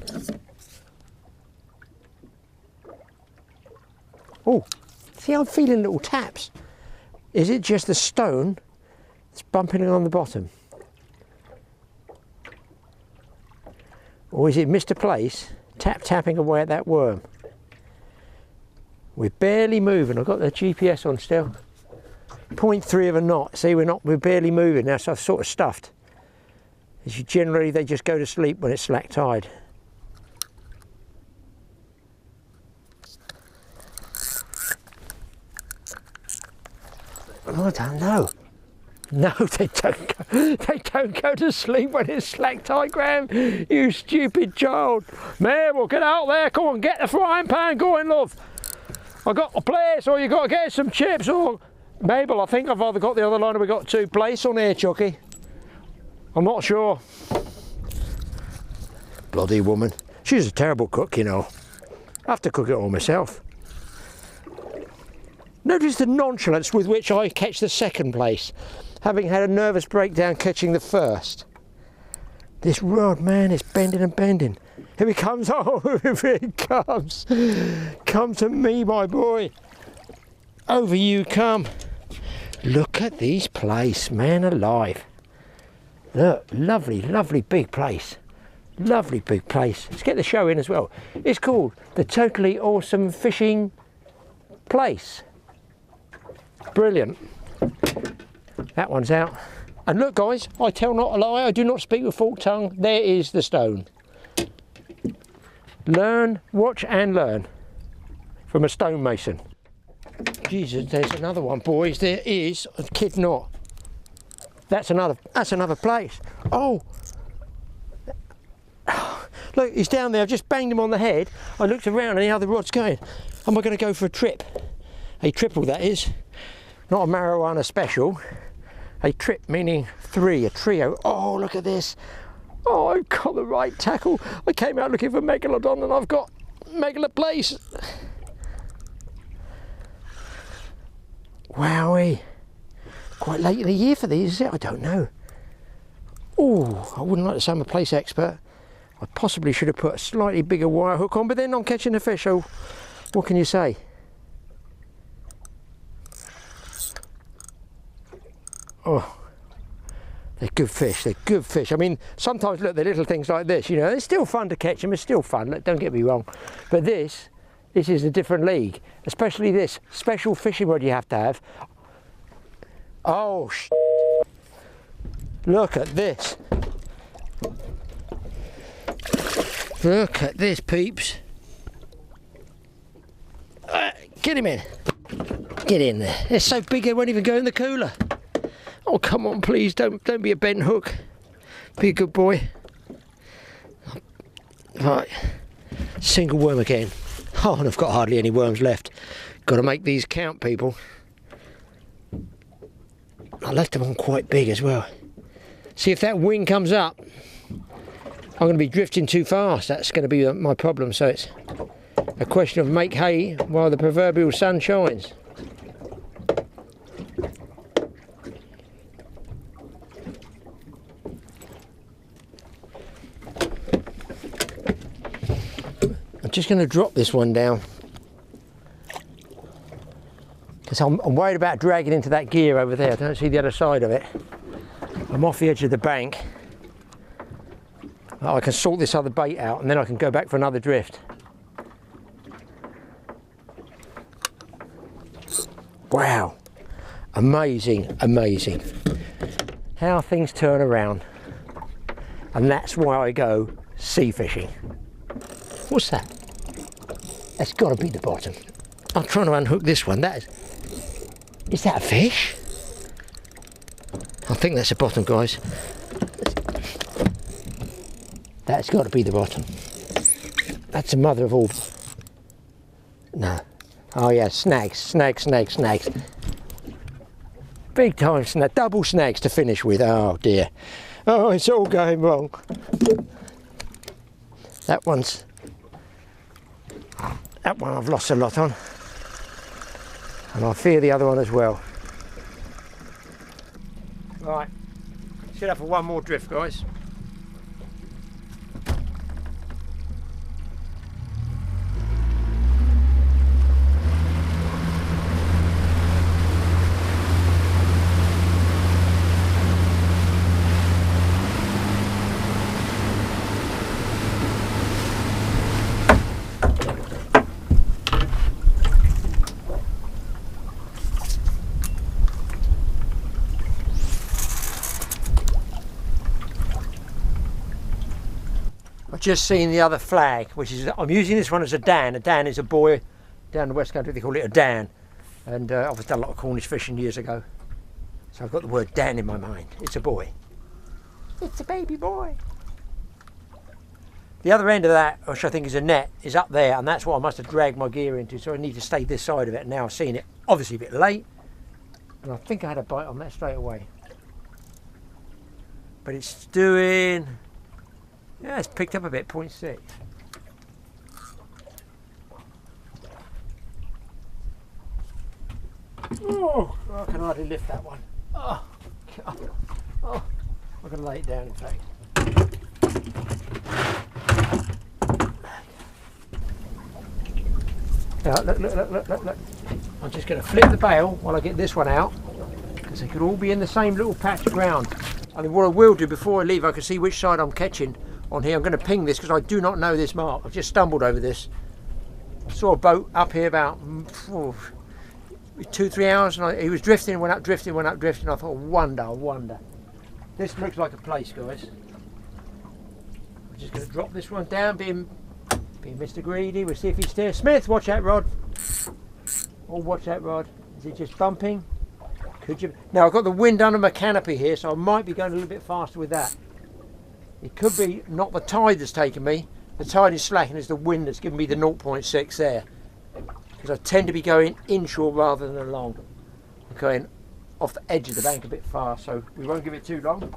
S1: Oh, see, I'm feeling little taps. Is it just the stone that's bumping on the bottom? Or is it Mr. Plaice tapping away at that worm? We're barely moving. I've got the GPS on still. 0.3 of a knot. See, we're barely moving now, so I've sort of stuffed. As you generally, they just go to sleep when it's slack tide. I don't know. No, they don't go to sleep when it's slack tide, Graeme. You stupid child. Man, well, get out there. Come on, get the frying pan going, love. I got a Plaice, or you got to get some chips, or Mabel, I think I've either got the other line or we got 2 Plaice on here, Chucky. I'm not sure. Bloody woman. She's a terrible cook, you know. I have to cook it all myself. Notice the nonchalance with which I catch the second Plaice, having had a nervous breakdown catching the first. This rod, man, is bending and bending. Here he comes. Oh, here he comes. Come to me, my boy. Over you come. Look at these Plaice, man alive. Look, lovely, lovely big Plaice. Lovely big Plaice. Let's get the show in as well. It's called the Totally Awesome Fishing Plaice. Brilliant. That one's out. And look, guys, I tell not a lie. I do not speak with forked tongue. There is the stone. Learn, watch and learn from a stonemason. Jesus, there's another one, boys. There is. I kid not. That's another Plaice. Oh. Look, he's down there. I've just banged him on the head. I looked around and the other rod's going. Am I going to go for a trip? A triple, that is. Not a marijuana special. A trip meaning 3, a trio. Oh, look at this. Oh, I've got the right tackle. I came out looking for megalodon and I've got Plaice. Wowie. Quite late in the year for these, is it? I don't know. Oh, I wouldn't like to say I'm a Plaice expert. I possibly should have put a slightly bigger wire hook on, but then I'm catching a fish, so what can you say? Oh, they're good fish, they're good fish. I mean, sometimes, look, they're little things like this, you know, it's still fun to catch them, it's still fun, look, don't get me wrong. But this is a different league, especially this special fishing rod you have to have. Oh, look at this. Look at this, peeps. Get him in. Get in there. They're so big they won't even go in the cooler. Oh, come on, please, don't be a bent hook. Be a good boy. Right, single worm again. Oh, and I've got hardly any worms left. Got to make these count, people. I left them on quite big as well. See, if that wind comes up, I'm going to be drifting too fast. That's going to be my problem. So it's a question of make hay while the proverbial sun shines. I'm just going to drop this one down because I'm worried about dragging into that gear over there. I don't see the other side of it. I'm off the edge of the bank. I can sort this other bait out and then I can go back for another drift. Wow, amazing, amazing how things turn around. And that's why I go sea fishing. What's that? That's got to be the bottom. I'm trying to unhook this one. Is that a fish? I think that's the bottom, guys. That's got to be the bottom. That's the mother of all. No. Oh yeah, snags. Big time snag, double snags to finish with. Oh dear. Oh, it's all going wrong. That one I've lost a lot on. And I fear the other one as well. Right, should have for one more drift, guys. Just seen the other flag, which is, I'm using this one as a Dan. A Dan is a buoy down the West Country, they call it a Dan. And I've done a lot of Cornish fishing years ago. So I've got the word Dan in my mind. It's a buoy. It's a baby boy. The other end of that, which I think is a net, is up there, and that's what I must have dragged my gear into, so I need to stay this side of it. Now I've seen it, obviously a bit late, and I think I had a bite on that straight away. But it's doing... yeah, it's picked up a bit, 0.6. Oh, I can hardly lift that one. Oh, God. Oh, I'm going to lay it down, in fact. Now, look. I'm just going to flip the bail while I get this one out, because they could all be in the same little patch of ground. I mean, what I will do before I leave, I can see which side I'm catching on here. I'm going to ping this because I do not know this mark. I've just stumbled over this. I saw a boat up here about 2-3 hours, and he was drifting, went up drifting. I thought, wonder. This looks like a Plaice, guys. I'm just going to drop this one down, being Mr. Greedy. We'll see if he's there. Smith, watch that rod. Oh, watch that rod. Is it just bumping? Could you? Now I've got the wind under my canopy here, so I might be going a little bit faster with that. It could be not the tide that's taken me. The tide is slacking, it's the wind that's giving me the 0.6 there. Because I tend to be going inshore rather than along. I'm going off the edge of the bank a bit fast, so we won't give it too long.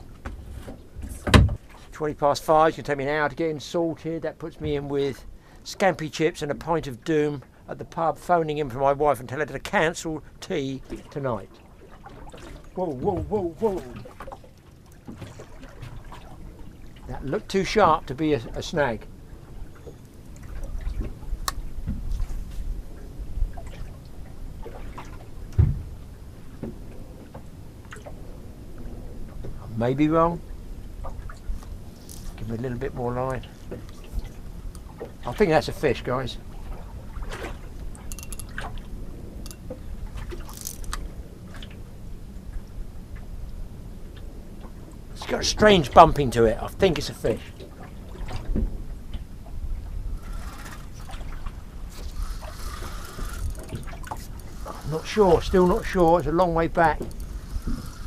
S1: 20 past 5. It's going to take me an hour to get in sorted. That puts me in with scampi chips and a pint of doom at the pub, phoning in for my wife and telling her to cancel tea tonight. Whoa, whoa, whoa, whoa. That looked too sharp to be a snag. I may be wrong. Give me a little bit more line. I think that's a fish, guys. It's got a strange bumping to it. I think it's a fish. I'm not sure, still not sure. It's a long way back.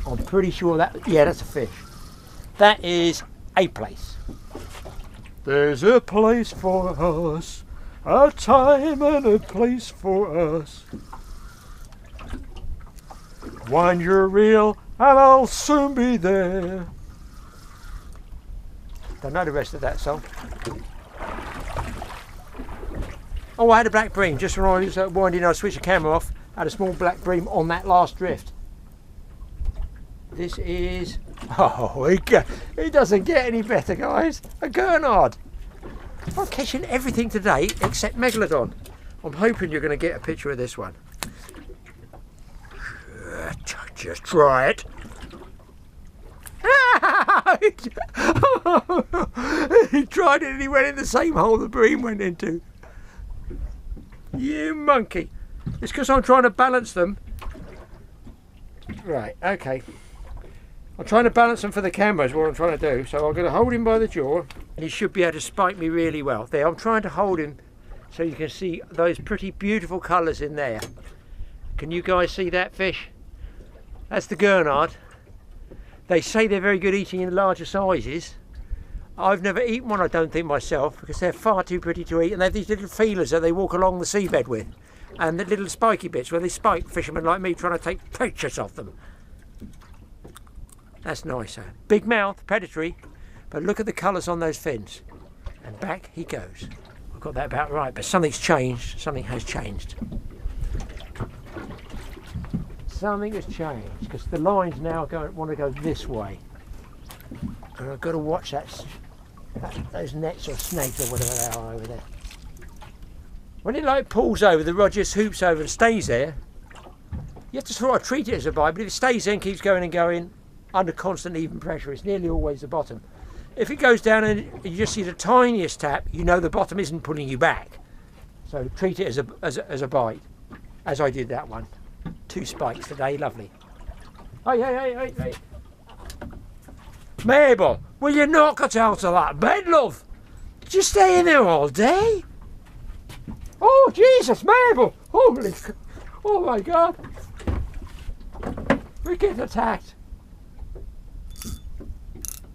S1: I'm pretty sure that, yeah, that's a fish. That is a Plaice. There's a place for us, a time and a place for us. Wind your reel and I'll soon be there. Don't know the rest of that song. Oh, I had a black bream just when I was winding. I switched the camera off. I had a small black bream on that last drift. This is, oh, it doesn't get any better, guys. A Gurnard. I'm catching everything today except Megalodon. I'm hoping you're going to get a picture of this one. Just try it. He tried it and he went in the same hole the bream went into. You monkey. It's because I'm trying to balance them. Right, okay. I'm trying to balance them for the camera is what I'm trying to do. So I'm going to hold him by the jaw and he should be able to spike me really well. There, I'm trying to hold him so you can see those pretty beautiful colours in there. Can you guys see that fish? That's the Gurnard. They say they're very good eating in larger sizes. I've never eaten one, I don't think, myself, because they're far too pretty to eat, and they have these little feelers that they walk along the seabed with, and the little spiky bits where they spike fishermen like me trying to take pictures of them. That's nicer. Big mouth, predatory, but look at the colours on those fins. And back he goes. I've got that about right, but something's changed. Something has changed. Something has changed, because the lines now want to go this way. And I've got to watch those nets or snakes or whatever they are over there. When it like pulls over, the rod just hoops over and stays there. You have to sort of treat it as a bite, but if it stays there and keeps going and going under constant even pressure, it's nearly always the bottom. If it goes down and you just see the tiniest tap, you know the bottom isn't pulling you back. So treat it as a bite, as I did that one. 2 spikes today, lovely. Hey. Mabel, will you not get out of that bed, love? Did you stay in there all day? Oh, Jesus, Mabel! Holy, oh my God. We're getting attacked.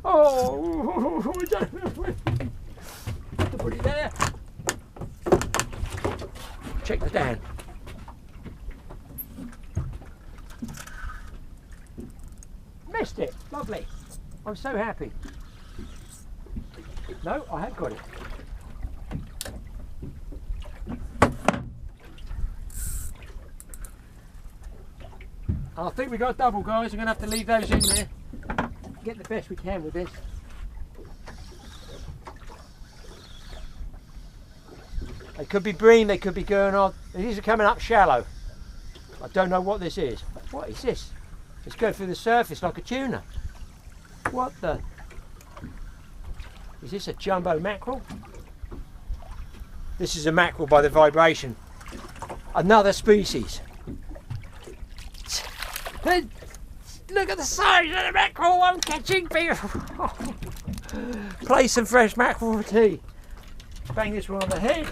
S1: Oh, I don't know where to put it there. Check the Dan. Missed it, lovely. I'm so happy. No, I have got it. I think we got a double, guys. I'm going to have to leave those in there. Get the best we can with this. They could be bream, they could be Gurnard. These are coming up shallow. I don't know what this is. What is this? It's going through the surface like a tuna. What the? Is this a jumbo mackerel? This is a mackerel by the vibration. Another species. Look at the size of the mackerel I'm catching. Plaice some fresh mackerel for tea. Bang this one on the head.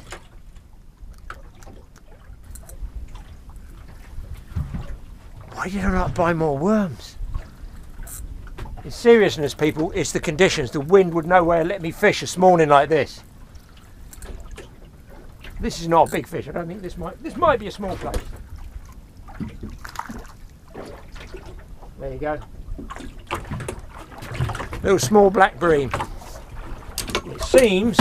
S1: Why did I not buy more worms? In seriousness, people, it's the conditions. The wind would nowhere let me fish this morning like this. This is not a big fish. I don't think this might be a small Plaice. There you go. Little small black bream. seems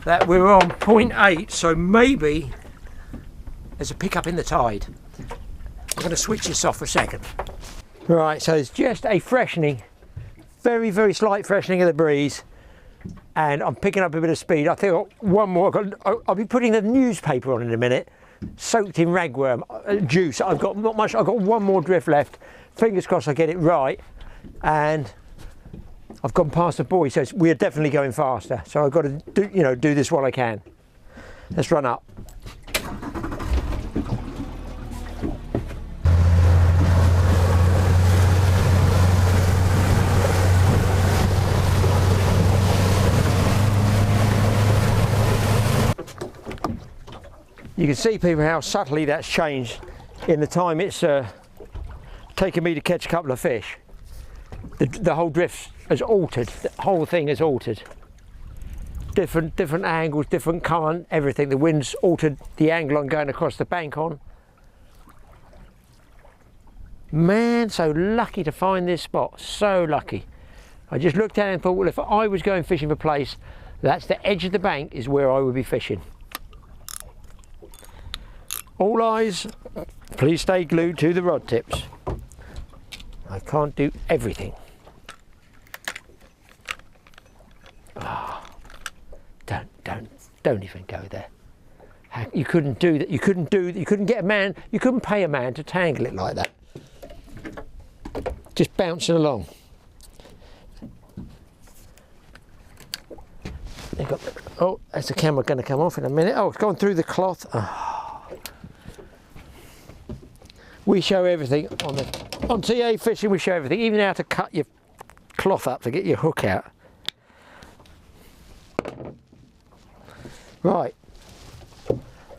S1: that we're on 0.8, so maybe there's a pickup in the tide. I'm going to switch this off for a second. Right, so it's just a freshening, very, very slight freshening of the breeze, and I'm picking up a bit of speed. I think one more. I'll be putting the newspaper on in a minute, soaked in ragworm juice. I've got not much. I've got one more drift left. Fingers crossed I get it right, and I've gone past the buoy, so we're definitely going faster. So I've got to do this while I can. Let's run up. You can see, people, how subtly that's changed in the time it's taken me to catch a couple of fish. The whole drift has altered. The whole thing has altered. Different angles, different current, everything. The wind's altered the angle I'm going across the bank on. Man, so lucky to find this spot. So lucky. I just looked at it and thought, well, if I was going fishing for Plaice, that's the edge of the bank is where I would be fishing. All eyes, please stay glued to the rod tips. I can't do everything. Ah, don't even go there. You couldn't do that. You couldn't get a man. You couldn't pay a man to tangle it like that. Just bouncing along. Oh, that's the camera going to come off in a minute. Oh, it's gone through the cloth. Oh. We show everything on TA fishing. We show everything, even how to cut your cloth up to get your hook out. Right,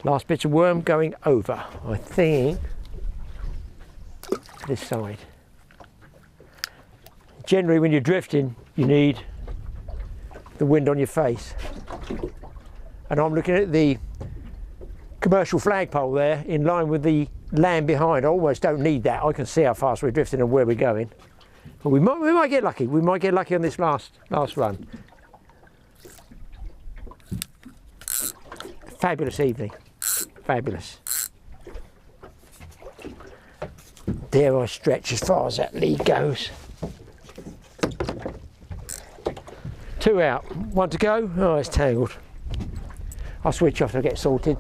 S1: last bits of worm going over. I think this side. Generally, when you're drifting, you need the wind on your face. And I'm looking at the commercial flagpole there, in line with the land behind. I almost don't need that. I can see how fast we're drifting and where we're going. But we might get lucky. We might get lucky on this last run. Fabulous evening. Fabulous. Dare I stretch as far as that lead goes. 2 out, 1 to go. Oh, it's tangled. I'll switch off to get sorted.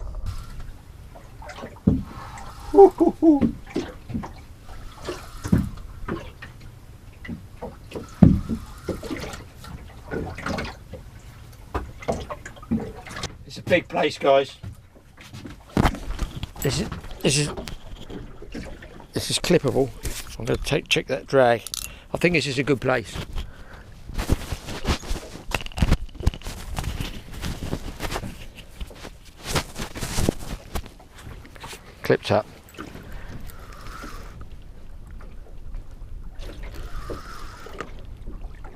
S1: It's a big place, guys. This is clippable. I'm going to check that drag. I think this is a good place. Clipped up.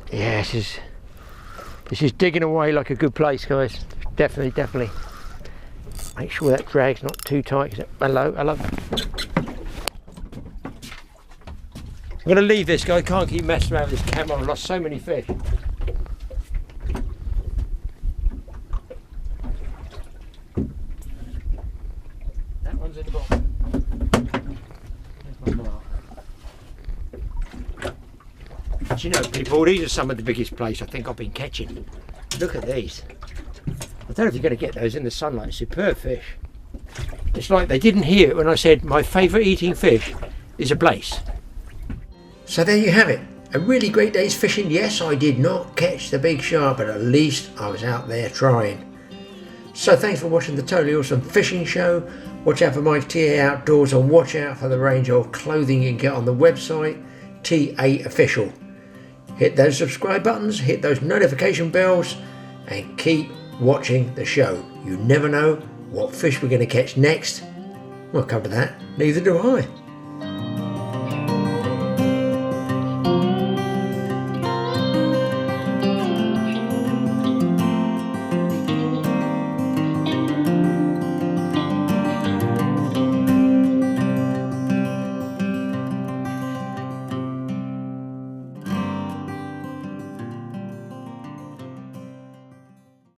S1: Yeah, this is digging away like a good place, guys. Definitely. Make sure that drag's not too tight. Hello. I'm going to leave this, guy. I can't keep messing around with this camera. I've lost so many fish. That one's in the bottom. There's my mark. But you know, people, these are some of the biggest plaice I think I've been catching. Look at these. I don't know if you're going to get those in the sunlight. Superb fish. It's like they didn't hear it when I said my favourite eating fish is a plaice. So there you have it. A really great day's fishing. Yes, I did not catch the big shark, but at least I was out there trying. So thanks for watching the Totally Awesome Fishing Show. Watch out for my TA Outdoors, and watch out for the range of clothing you can get on the website, TA Official. Hit those subscribe buttons, hit those notification bells, and keep watching the show. You never know what fish we're going to catch next. We'll come to that. Neither do I.